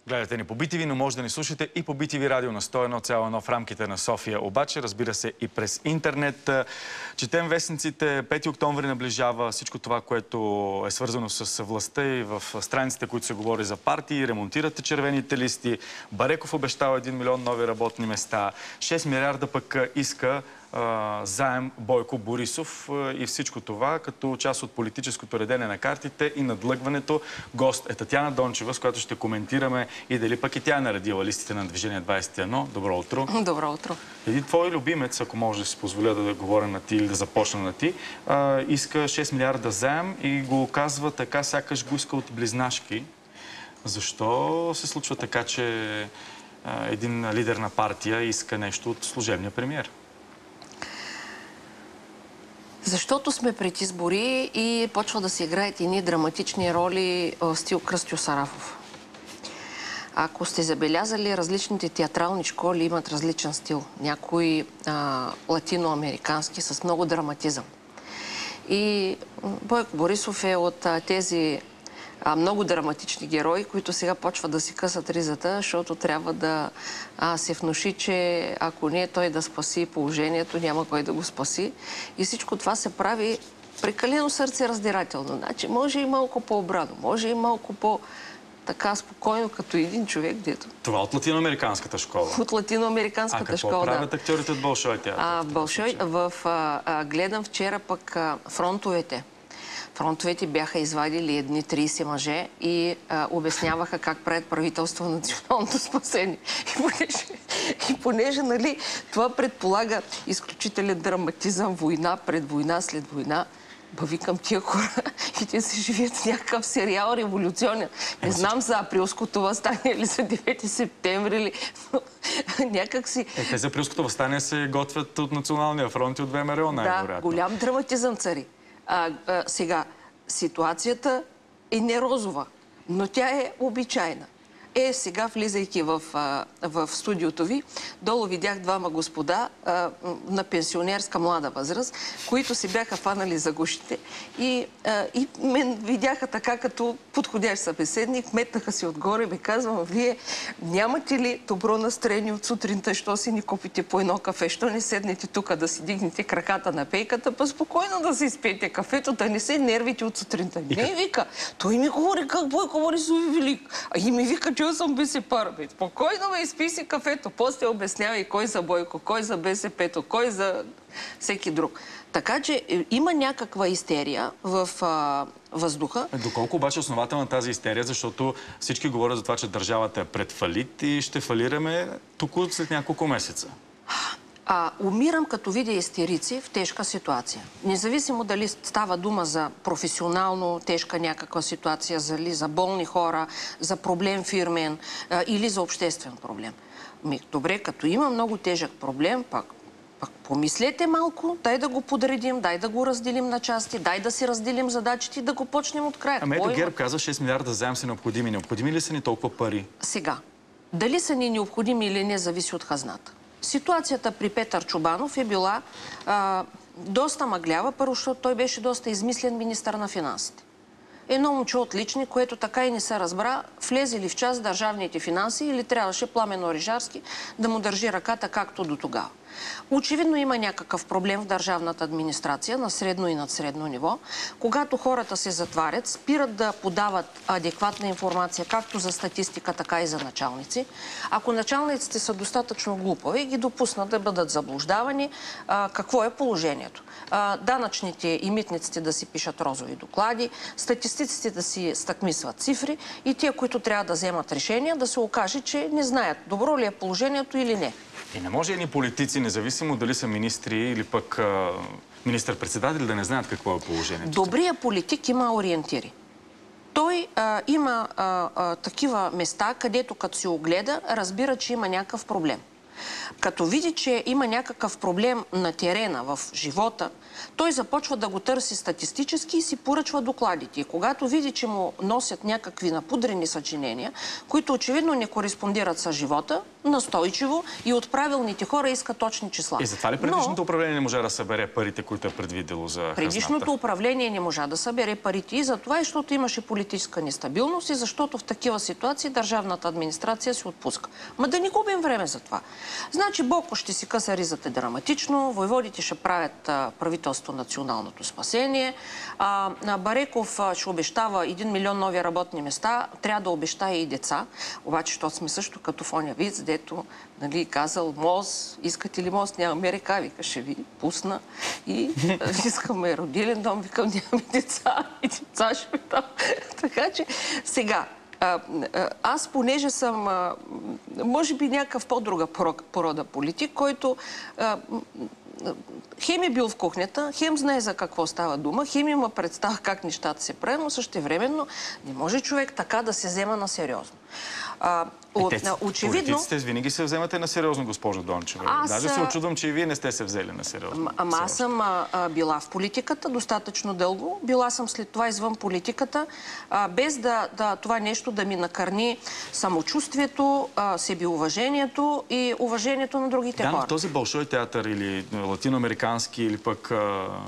Гледате ни по BTV, но може да ни слушате и по BTV радио на 101,1 в рамките на София. Обаче, разбира се, и през интернет. Четем вестниците, 5 октомври наближава, всичко това, което е свързано с властта и в страниците, които се говори за партии, ремонтирате червените листи, Бареков обещава 1 милион нови работни места, 6 милиарда пък иска заем Бойко Борисов и всичко това като част от политическото редене на картите и надлъгването. Гост е Татяна Дончева, с която ще коментираме и дали пък и тя е наредила листите на Движение 21. Добро утро. Добро утро. Един твой любимец, ако може да си позволя да говоря на ти или да започна на ти, иска 6 милиарда заем и го казва така, сякаш го иска от близнашки. Защо се случва така, че един лидер на партия иска нещо от служебния премиер? Защото сме пред избори и почва да се играят едни драматични роли в стил Кръстю Сарафов. Ако сте забелязали, различните театрални школи имат различен стил. Някои латиноамерикански с много драматизъм. И Бойко Борисов е от тези много драматични герои, които сега почват да си късат ризата, защото трябва да се внуши, че ако не е той да спаси положението, няма кой да го спаси. И всичко това се прави прекалено сърцераздирателно. Значи, може и малко по-обрано, може и малко по-така спокойно, като един човек, дето. Това от латиноамериканската школа? От латиноамериканската школа, да. Какво правят актьорите от Болшой театър? Гледам вчера пък фронтовете. Фронтовете бяха извадили едни 30 мъже и обясняваха как правят правителство на националното спасение. И понеже, нали, това предполага изключителен драматизъм, война пред война, след война, викам тия хора и те се живеят в някакъв сериал революционен. Не знам за априлското въстание или за 9 септември или някак си... Те за априлското въстание се готвят от Националния фронт и от ВМРО, най-вероятно. Да, голям драматизъм цари. Сега, ситуацията е не розова, но тя е обичайна. Сега, влизайки в студиото ви, долу видях двама господа на пенсионерска млада възраст, които си бяха фанали за гушите и мен видяха така като подходящ събеседник, метнаха си отгоре и ми казвам, вие нямате ли добро настроение от сутринта, що си ни купите по едно кафе, що не седнете тук да си дигнете краката на пейката, па спокойно да си изпиете кафето, да не се нервите от сутринта. Не, вика, той ми говори как Бойко Борисов е велик, и ми вика, че съм БСП. Спокойно ме изпи си кафето. После обяснява и кой за Бойко, кой за БСП-то, кой за всеки друг. Така че има някаква истерия в въздуха. Доколко обаче основателна тази истерия, защото всички говорят за това, че държавата е пред фалит и ще фалираме тук след няколко месеца. Умирам като видя истерици в тежка ситуация. Независимо дали става дума за професионално тежка някаква ситуация, за болни хора, за проблем фирмен или за обществен проблем. Добре, като има много тежък проблем, пак помислете малко, дай да го подредим, дай да го разделим на части, дай да си разделим задачите и да го почнем от края. Ето ГЕРБ каза 6 милиарда заем са необходими. Необходими ли са ни толкова пари? Сега, дали са ни необходими или не, зависи от хазната. Ситуацията при Петър Чобанов е била доста мъглява, първо, защото той беше доста измислен министър на финансите. Едно момче отлични, което така и не се разбра, влезе ли в час държавните финанси или трябваше Пламен Орешарски да му държи ръката както до тогава. Очевидно има някакъв проблем в държавната администрация на средно и надсредно ниво. Когато хората се затварят, спират да подават адекватна информация както за статистика, така и за началници. Ако началниците са достатъчно глупави, ги допуснат да бъдат заблуждавани, какво е положението. Данъчните и митниците да си пишат розови доклади, статистиците да си стъкмисват цифри и тия, които трябва да вземат решения, да се окаже, че не знаят добро ли е положението или не. И не може едни политици, независимо дали са министри или пък министър-председатели, да не знаят какво е положението. Добрият политик има ориентири. Той има такива места, където като се огледа, разбира, че има някакъв проблем. Като види, че има някакъв проблем на терена, в живота, той започва да го търси статистически и си поръчва докладите. И когато види, че му носят някакви напудрени съчинения, които очевидно не кореспондират с живота, настойчиво и от правилните хора иска точни числа. И затова ли предишното управление не може да събере парите, които е предвидело за хазната? Предишното управление не можа да събере парите и за това, защото имаше политическа нестабилност и защото в такива ситуации държавната администрация се отпуска. Ма да не губим време за това. Значи Боко ще си къса ризата драматично, войводите ще правят правителство националното спасение, Бареков ще обещава 1 милион нови работни места, трябва да обещае и деца, обаче, защото сме също като в оня виц, дето казал мост, искате ли мост, нямаме река, вика, ще ви пусна и искаме родилен дом, викам, нямаме деца и деца ще ви там. Така че сега, аз понеже съм, може би някакъв по-друга порода политик, който хем е бил в кухнята, хем знае за какво става дума, хем има представа как нещата се правят, но същевременно не може човек така да се взема на сериозно. Очевидно... Политиците винаги се вземате на сериозно, госпожо Дончева. Даже се очудвам, че и вие не сте се взели на сериозно. Ама аз съм била в политиката достатъчно дълго. Била съм след това извън политиката, без това нещо да ми накърни самочувствието, себеуважението и уважението на другите хора. Да, но този Болшой театър или латиноамерикански, или пък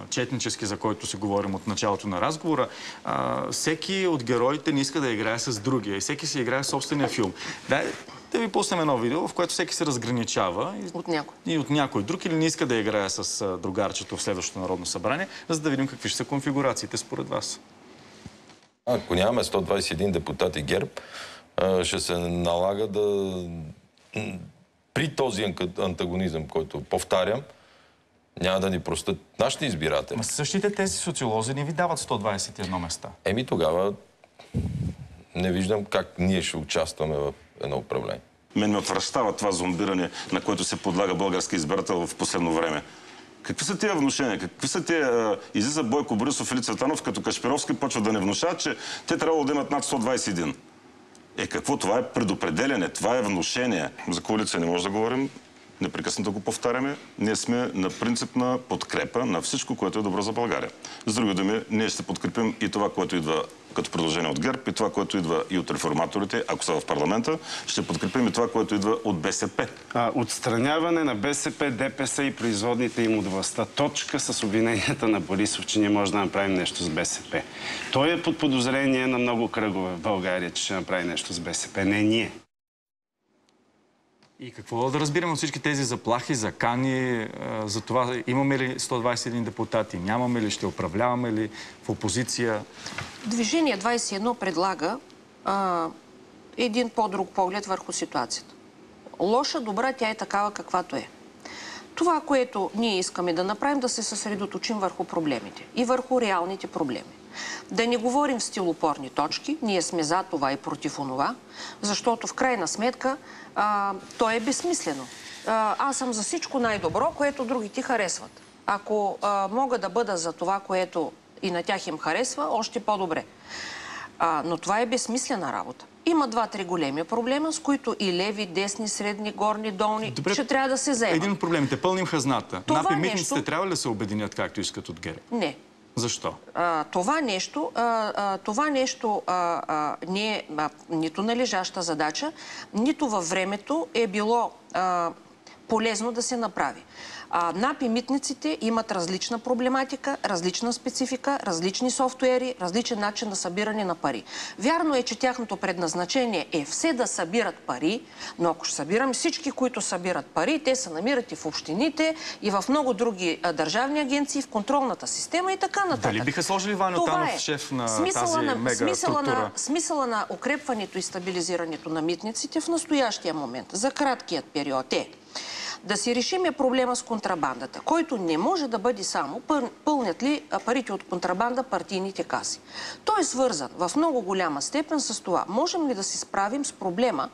четнически, за който си говорим от началото на разговора, всеки от героите не иска да играе с другия и всеки си играе собствения филм. Да ви пуснем едно видео, в което всеки се разграничава и от някой друг или не иска да играе с другарчето в следващото Народно събрание, за да видим какви ще са конфигурациите според вас. Ако нямаме 121 депутати ГЕРБ, ще се налага да... При този антагонизъм, който повтарям, няма да ни простят нашите избиратели. Но същите тези социолози не ви дават 121 места. Тогава не виждам как ние ще участваме в едно управление. Мен ме отвращава това зомбиране, на което се подлага български избирател в последно време. Какви са тия внушения? Какви са тия... Излиза Бойко Борисов или Цветанов, като Кашпировски почва да не внушават, че те трябвало да имат над 121. Какво? Това е предопределяне, това е внушение. За коалиция не може да говорим, непрекъснато го повтаряме. Ние сме на принципна подкрепа на всичко, което е добро за България. С други думи, ние ще подкрепим и това, което идва като предложение от ГЕРБ, и това, което идва и от реформаторите, ако са в парламента, ще подкрепим и това, което идва от БСП. Отстраняване на БСП, ДПС и производните им от властта. Точка с обвиненията на Борисов, че ние може да направим нещо с БСП. Той е под подозрение на много кръгове в България, че ще направи нещо с БСП. Не ние. И какво да разбираме от всички тези заплахи, закани, за това имаме ли 121 депутати, нямаме ли, ще управляваме ли в опозиция? Движение 21 предлага един по-друг поглед върху ситуацията. Лоша, добра, тя е такава каквато е. Това, което ние искаме да направим, да се съсредоточим върху проблемите и върху реалните проблеми. Да не говорим в стил опорни точки, ние сме за това и против онова, защото в крайна сметка то е безсмислено. Аз съм за всичко най-добро, което другите харесват. Ако мога да бъда за това, което и на тях им харесва, още по-добре. Но това е безсмислена работа. Има 2-3 големи проблема, с които и леви, десни, средни, горни, долни ще трябва да се заемат. Един от проблемите. Пълним хазната. НАП и митниците трябва ли да се обединят, както искат от ГЕРБ? Не. Защо? Това нещо не е нито належаща задача, нито във времето е било полезно да се направи. НАП и митниците имат различна проблематика, различна специфика, различни софтуери, различен начин на събиране на пари. Вярно е, че тяхното предназначение е все да събират пари, но ако ще събираме всички, които събират пари, те се намират и в общините, и в много други държавни агенции, в контролната система и така нататък. Дали биха сложили Ваньо Танов шеф на тази мега структура? Смисъла на укрепването и стабилизирането на митниците в настоящия момент, за краткият период е да си решиме проблема с контрабандата, който не може да бъде само пълнят ли парите от контрабанда партийните каси. Той е свързан в много голяма степен с това. Можем ли да се справим с проблема,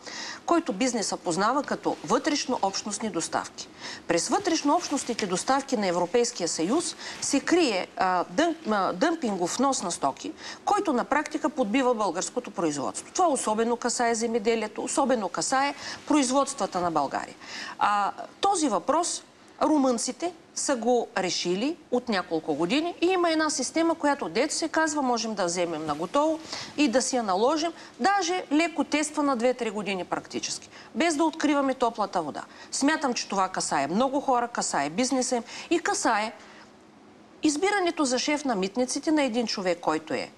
който бизнеса познава като вътрешно-общностни доставки? През вътрешно-общностните доставки на Европейския съюз се крие дъмпингов внос на стоки, който на практика подбива българското производство. Това особено касае земеделието, особено касае производствата на България. Този въпрос румънците са го решили от няколко години и има една система, която дето се казва, можем да вземем на готово и да си я наложим, даже леко тества на 2-3 години практически, без да откриваме топлата вода. Смятам, че това касае много хора, касае бизнеса им и касае избирането за шеф на митниците на един човек, който е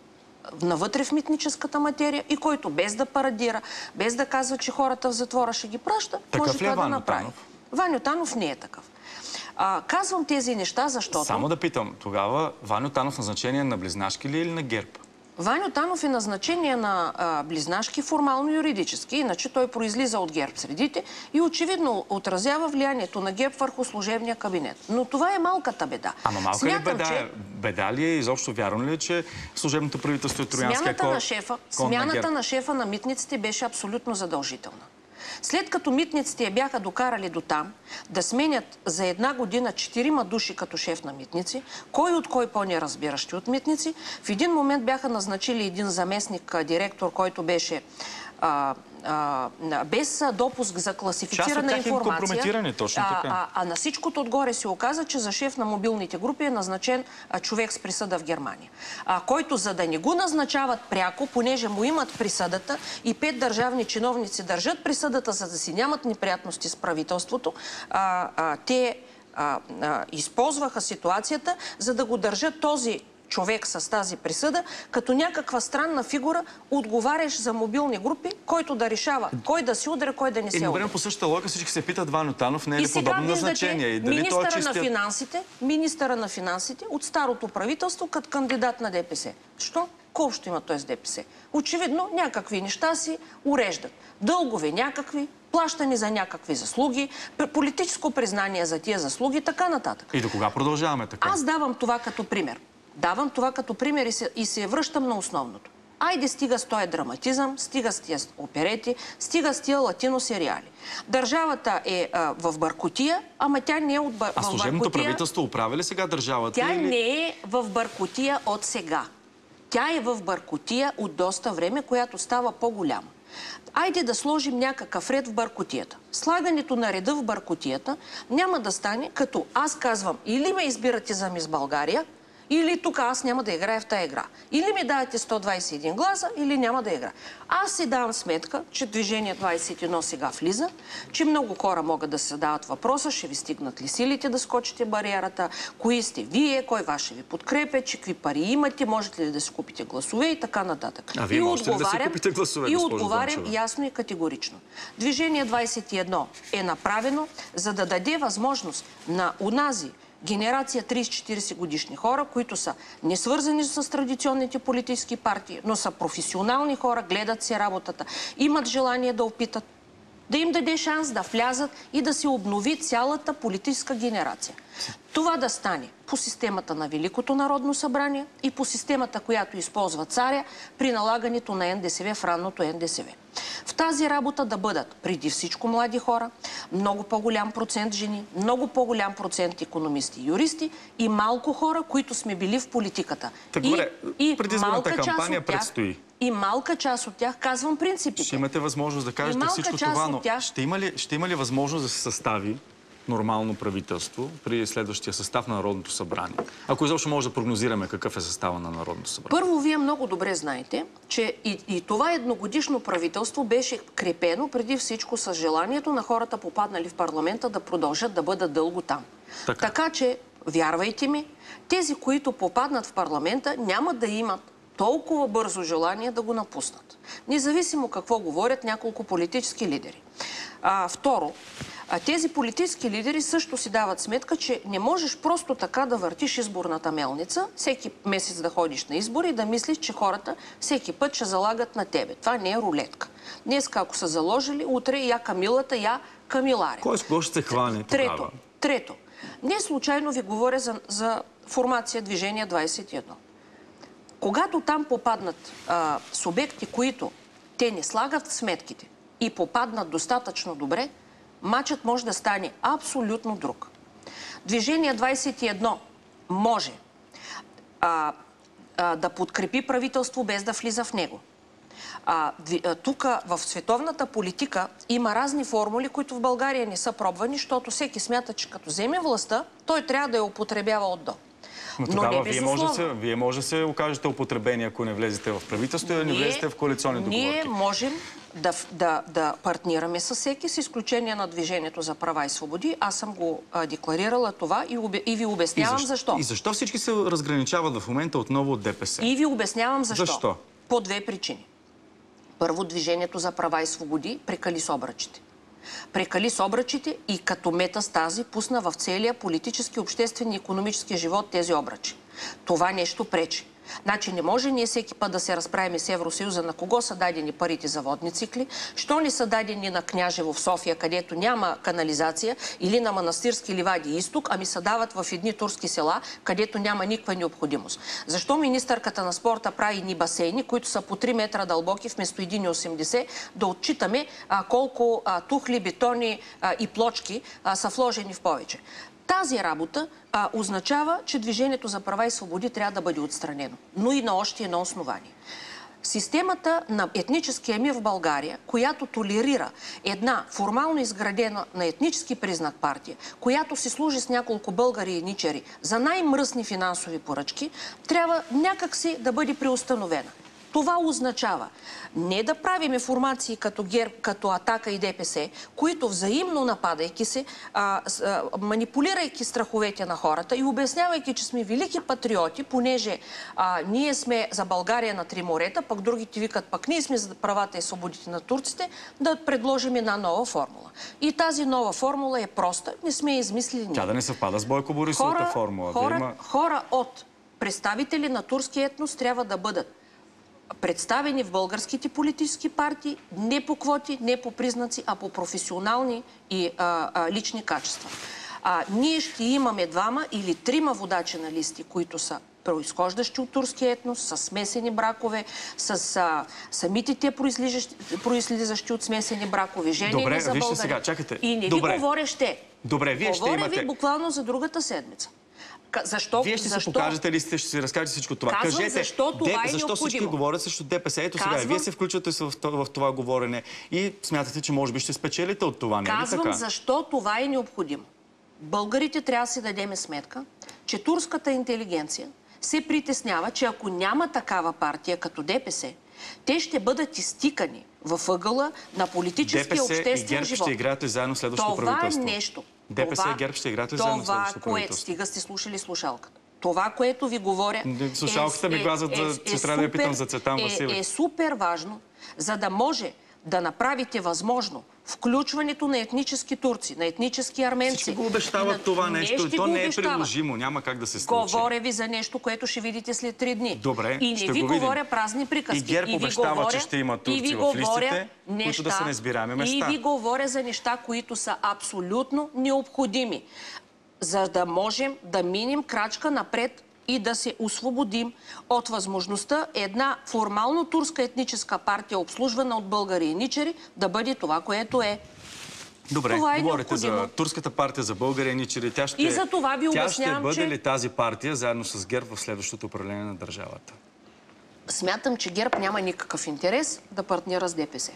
навътре в митническата материя и който без да парадира, без да казва, че хората в затвора ще ги праща, може това да направи. Ваньо Танов не е такъв. Казвам тези неща, защото... Само да питам, тогава Ваньо Танов назначение на Близнашки ли или на ГЕРБ? Ваньо Танов е назначение на Близнашки формално-юридически, иначе той произлиза от ГЕРБ средите и очевидно отразява влиянието на ГЕРБ върху служебния кабинет. Но това е малката беда. Ама малка ли беда? Беда ли е? Изобщо вярно ли е, че служебното правителство е троянския кон? Смяната на шефа на митниците беше абсолютно задължителна. След като митниците я бяха докарали до там да сменят за една година 4 души като шеф на митници, кой от кой по-неразбиращи от митници, в един момент бяха назначили един заместник директор, който беше без допуск за класифицирана информация. Част от тях е компрометиране, точно така. А на всичкото отгоре се оказа, че за шеф на мобилните групи е назначен човек с присъда в Германия, който за да не го назначават пряко, понеже му имат присъдата и 5 държавни чиновници държат присъдата, за да си нямат неприятности с правителството, те използваха ситуацията, за да го държат този човек с тази присъда, като някаква странна фигура, отговаряш за мобилни групи, който да решава кой да се удря, кой да не се удря. По същата логика всички се питат Ваньо Танов, не е ли подобно назначение? И дали той е министъра на финансите от старото правителство като кандидат на ДПС. Що? Колко ще има той с ДПС? Очевидно, някакви неща си уреждат. Дългове някакви, плащани за някакви заслуги, политическо признание за тия заслуги, така нататък. И до кога продължаваме така? Аз давам това като пример. Давам това като пример и се връщам на основното. Айде стига с този драматизъм, стига с тия оперети, стига с тия латино сериали. Държавата е в бъркотия, ама тя не е в бъркотия. А служебното правителство оправи ли сега държавата? Тя не е в бъркотия от сега. Тя е в бъркотия от доста време, която става по-голяма. Айде да сложим някакъв ред в бъркотията. Слагането на реда в бъркотията няма да стане, като аз казвам, или ме избирате за мис България, или тук аз няма да играя в тая игра. Или ми давате 121 гласа, или няма да играя. Аз си давам сметка, че Движение 21 сега влиза, че много хора могат да се задават въпроса, ще ви стигнат ли силите да скочите бариерата, кои сте вие, кой вас ще ви подкрепя, че какви пари имате, можете ли да си купите гласове и така нататък. А вие можете ли да си купите гласове, госпожо Дончева? И отговарям ясно и категорично. Движение 21 е направено, за да даде възможност на унази генерация 30-40 годишни хора, които са не свързани с традиционните политически партии, но са професионални хора, гледат си работата, имат желание да опитат, да им даде шанс да влязат и да се обнови цялата политическа генерация. Това да стане по системата на Великото народно събрание и по системата, която използва царя при налагането на НДСВ в ранното НДСВ. В тази работа да бъдат преди всичко млади хора, много по-голям процент жени, много по-голям процент икономисти и юристи и малко хора, които сме били в политиката. Предизборната кампания предстои. И малка част от тях, казвам принципите. Ще имате възможност да кажете всичко това, но ще има ли възможност да се състави нормално правителство при следващия състав на Народното събрание? Ако изобщо може да прогнозираме какъв е състава на Народното събрание. Първо, вие много добре знаете, че и това едногодишно правителство беше крепено преди всичко с желанието на хората, попаднали в парламента, да продължат да бъдат дълго там. Така че, вярвайте ми, тези, които попаднат в парламента, няма да имат толкова бързо желание да го напуснат. Независимо какво говорят няколко политически лидери. Второ, тези политически лидери също си дават сметка, че не можеш просто така да въртиш изборната мелница, всеки месец да ходиш на избори и да мислиш, че хората всеки път ще залагат на тебе. Това не е рулетка. Днеска, ако са заложили, утре я Камилата, я Камиларя. Кой с кого ще се хване тогава? Трето. Не случайно ви говоря за формация Движение 21. Когато там попаднат субекти, които те не слагат в сметките и попаднат достатъчно добре, матчът може да стане абсолютно друг. Движение 21 може да подкрепи правителство без да влиза в него. Тук в световната политика има разни формули, които в България не са пробвани, защото всеки смята, че като вземе властта, той трябва да я употребява от до. Но тогава вие може да се окажете употребени, ако не влезете в правителство и да не влезете в коалиционни договорки. Ние можем да партнираме с всеки, с изключение на Движението за права и свободи. Аз съм го декларирала това и ви обяснявам защо. И защо всички се разграничават в момента отново от ДПС? И ви обяснявам защо. Защо? По две причини. Първо, Движението за права и свободи прекали с обръчите. Прекали с обръчите и като метастази пусна в целия политически, обществен и икономически живот тези обръчи. Това нещо пречи. Значи не може ние всеки път да се разправим с Евросъюза на кого са дадени парите за водни цикли, що не са дадени на Княжево в София, където няма канализация, или на Манастирски ливади изток, ами се дават в едни турски села, където няма никаква необходимост. Защо министърката на спорта прави ни басейни, които са по 3 метра дълбоки вместо 1,80, да отчитаме колко тухли, бетони и плочки са вложени в повече? Тази работа означава, че Движението за права и свободи трябва да бъде отстранено. Но и на още едно основание. Системата на етническия мир в България, която толерира една формално изградена на етнически признак партия, която си служи с няколко българи и еничари за най-мръсни финансови поръчки, трябва някакси да бъде преустановена. Това означава не да правиме формации като ГЕРБ, като Атака и ДПС, които взаимно нападайки се, манипулирайки страховете на хората и обяснявайки, че сме велики патриоти, понеже ние сме за България на 3 морета, пък другите викат, пък ние сме за правата и свободите на турците, да предложим една нова формула. И тази нова формула е проста, не сме измислили ние. Тя да не съвпада с Бойко Борисовата формула. Хора от представители на турски етнос трябва да бъдат представени в българските политически партии не по квоти, не по признаци, а по професионални и лични качества. Ние ще имаме 2 или 3 водачи на листи, които са произхождащи от турския етнос, с смесени бракове, с самите те произлизащи от смесени бракове, женени за българи. Сега, чакайте. И не ви говоря ще. Добре, вие ще имате... Говоря ви буквално за другата седмица. Вие ще се покажете ли сте, ще си разкажете всичко това. Казвам, кажете, защо това е защо необходимо. всички говорят срещу ДПС? Ето сега, вие се включвате в това говорене и смятате, че може би ще спечелите от това, не е ли така? Казвам, защо това е необходимо. Българите трябва да си дадем сметка, че турската интелигенция се притеснява, че ако няма такава партия като ДПС, те ще бъдат изтикани в ъгъла на политическия обществен живот. ДПС и ГЕРБ ще играят ли заедно следващото правителство? Това е нещо. ДПС и ГЕРБ ще играят ли заедно следващото правителство? Стига сте слушали слушалката. Това, което ви говоря, слушалката ми глазат, че трябва да я питам за Цветан Василев. Е супер важно, за да може да направите възможно включването на етнически турци, на етнически арменци. Всички го обещават това нещо. То не е приложимо. Няма как да се случи. Говоря ви за нещо, което ще видите след 3 дни. Добре, и не ви говоря празни приказки. И ГЕРБ обещава, че ще има турци в листите, които да са неизбираеми места. И ви говоря за неща, които са абсолютно необходими, за да можем да минем крачка напред и да се освободим от възможността една формално турска етническа партия, обслужвана от българи и еничари, да бъде това, което е. Добре, говорите за турската партия, за българи и еничари. И за това ви обяснявам, тя ще бъде ли тази партия заедно с ГЕРБ в следващото управление на държавата? Смятам, че ГЕРБ няма никакъв интерес да партнира с ДПС.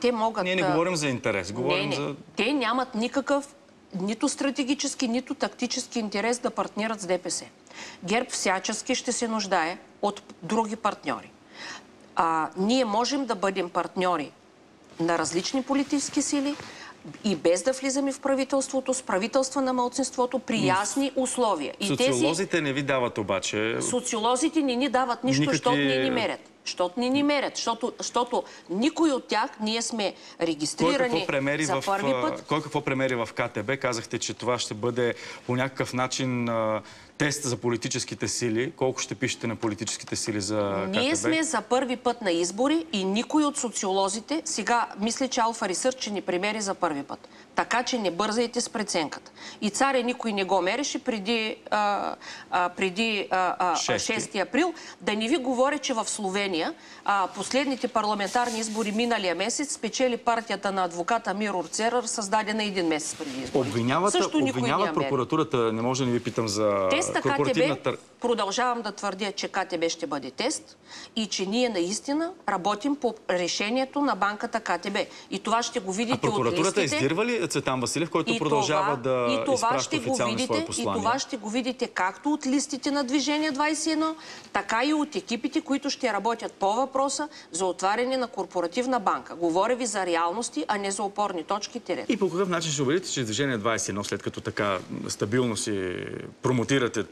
Те могат... Ние не говорим за интерес, говорим за... Те нямат никакъв нито стратегически, нито тактически интерес да партнират с ДПС. ГЕРБ всячески ще се нуждае от други партньори. Ние можем да бъдем партньори на различни политически сили и без да влизаме в правителството, с правителства на малцинството, при ясни условия. Социолозите не ви дават обаче... Социолозите не ни дават нищо, защото не ни мерят. Защото никой от тях ние сме регистрирани за първи път. Кой какво премери в КТБ? Казахте, че това ще бъде по някакъв начин тест за политическите сили. Колко ще пишете на политическите сили за КТБ? Ние сме за първи път на избори и никой от социолозите, сега мисля, че Алфа Ресърч ще ни премери за първи път. Така че не бързайте с преценката. И царя никой не го мереше преди 6 април. Да не ви говоря, че в Словения последните парламентарни избори миналия месец спечели партията на адвоката Миро Церър, създадена 1 месец преди избори. Обвиняват прокуратурата, не може да не ви питам за корпоративната... продължавам да твърдя, че КТБ ще бъде тест и че ние наистина работим по решението на банката КТБ. И това ще го видите от листите. А прокуратурата издирва ли Цветан Василев, който продължава да изпраща официално свои послания? И това ще го видите както от листите на Движение 21, така и от екипите, които ще работят по въпроса за отваряне на корпоративна банка. Говоря ви за реалности, а не за опорни точки. И по какъв начин ще убедите, че Движение 21, след като така стабилно си промотирате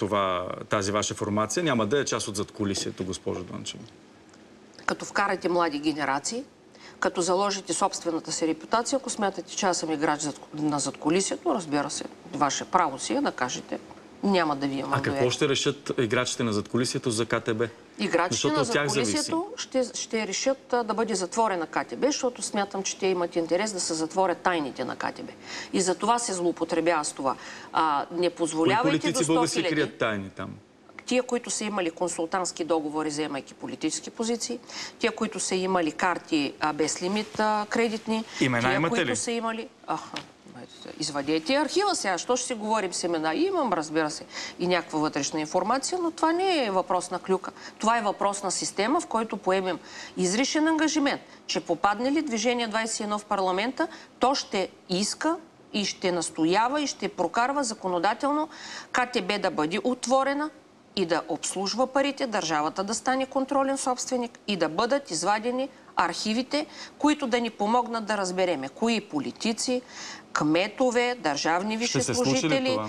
тази ваша формация, няма да е част от задкулисието, госпожо Дончева? Като вкарате млади генерации, като заложите собствената си репутация, ако смятате, че аз съм играч на задкулисието, разбира се, ваше право си е да кажете, няма да ви имам доверие. А какво ще решат играчите на задкулисието за КТБ? Играчите на задкулисието ще решат да бъде затворена КТБ, защото смятам, че те имат интерес да се затворят тайните на КТБ. И за това се злоупотребява с това. Не позволявайте до 100 000... Политици български крият тайни там? Тия, които са имали консултантски договори, вземайки политически позиции, тия, които са имали карти без лимит кредитни, имена имате ли? Които са имали... Извадете архива сега, що ще си говорим с имена? Имам, разбира се, и някаква вътрешна информация, но това не е въпрос на клюка. Това е въпрос на система, в който поемем изричен ангажимент, че попадне ли Движение 21 в парламента, то ще иска и ще настоява и ще прокарва законодателно КТБ да бъде отворена и да обслужва парите, държавата да стане контролен собственик и да бъдат извадени архивите, които да ни помогнат да разбереме кои политици, кметове, държавни висши служители,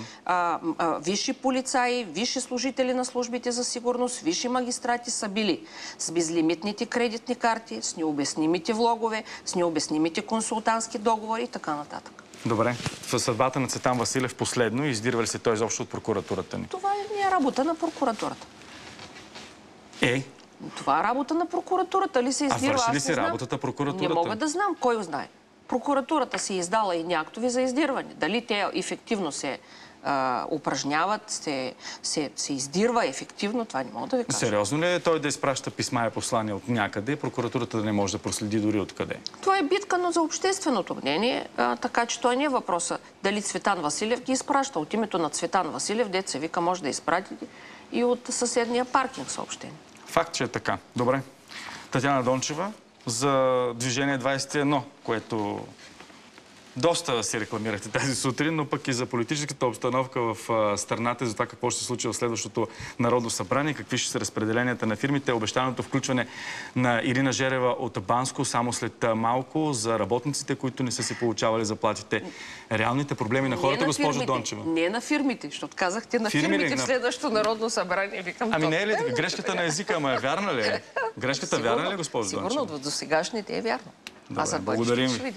висши полицаи, висши служители на службите за сигурност, висши магистрати са били с безлимитните кредитни карти, с необяснимите влогове, с необяснимите консултантски договори и така нататък. Добре. В съдбата на Цветан Василев последно издирва ли се той изобщо от прокуратурата ни? Това не е работа на прокуратурата. Това е работа на прокуратурата. Ли се издирва? А върши ли си работата прокуратурата? Не мога да знам. Кой знае? Прокуратурата си издала и актове за издирване. Дали те ефективно се упражняват, се издирва ефективно, това не мога да ви кажа. Сериозно ли е той да изпраща писма и послания от някъде и прокуратурата да не може да проследи дори откъде? Това е битка, но за общественото мнение, така че той не е въпроса дали Цветан Василев ги изпраща. От името на Цветан Василев, деца вика, може да изпратите и от съседния паркинг съобщение. Факт, че е така. Добре. Татяна Дончева за Движение 21, което доста си рекламирахте тази сутрин, но пък и за политическата обстановка в страната, за това какво ще се случи в следващото Народно събрание, какви ще са разпределенията на фирмите, обещаното включване на Ирина Жерева от Банско само след малко, за работниците, които не са си получавали заплатите, реалните проблеми на хората, госпожо Дончева. Не на фирмите, защото казахте на фирмите в следващото Народно събрание. Ами не е ли така? Грешката на езика, ама е вярна ли? Грешката вярна ли, госпожо Дончева? Сигурно, до сегашните е вярно. Добре, благодарим ви.